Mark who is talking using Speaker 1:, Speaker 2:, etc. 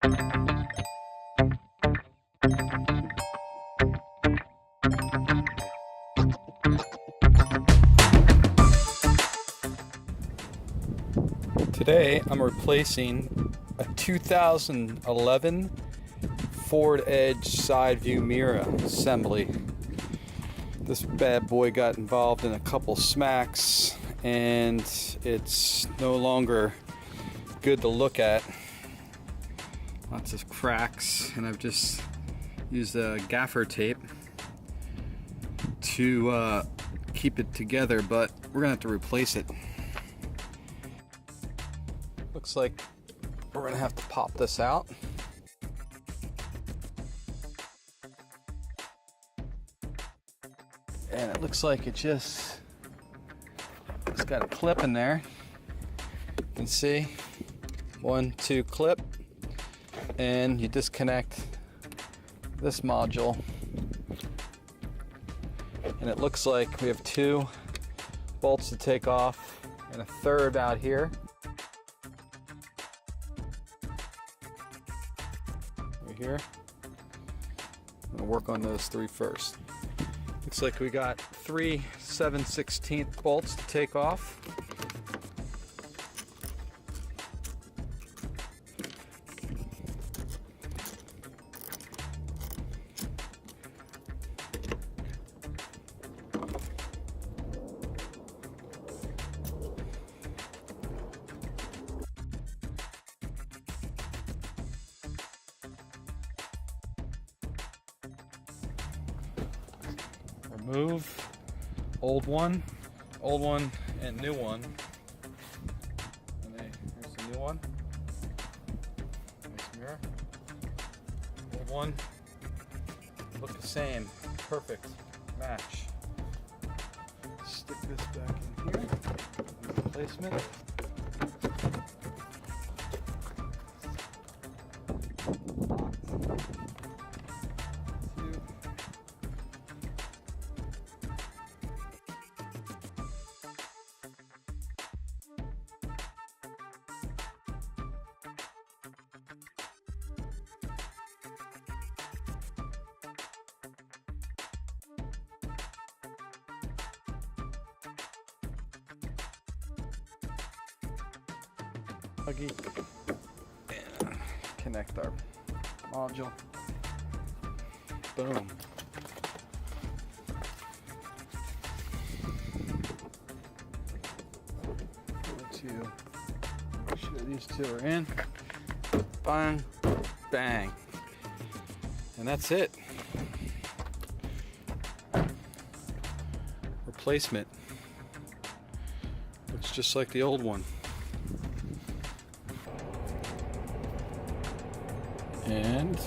Speaker 1: Today I'm replacing a 2011 Ford Edge side view mirror assembly. This bad boy got involved in a couple smacks and it's no longer good to look at. Lots of cracks, and I've just used a gaffer tape to keep it together, but we're gonna have to replace it. Looks like we're gonna have to pop this out. And it looks like it's got a clip in there. You can see 1, 2 clip, and you disconnect this module. And it looks like we have 2 bolts to take off and a third out here. Here. I'm gonna work on those 3 first. Looks like we got 3 7/16 bolts to take off. Remove old one, and new one. And here's the new one. Nice mirror. Old one. Look the same. Perfect match. Stick this back in here. Replacement. Pluggy, and connect our module. Boom. Make sure these 2 are in. Bang, bang. And that's it. Replacement. Looks just like the old one. And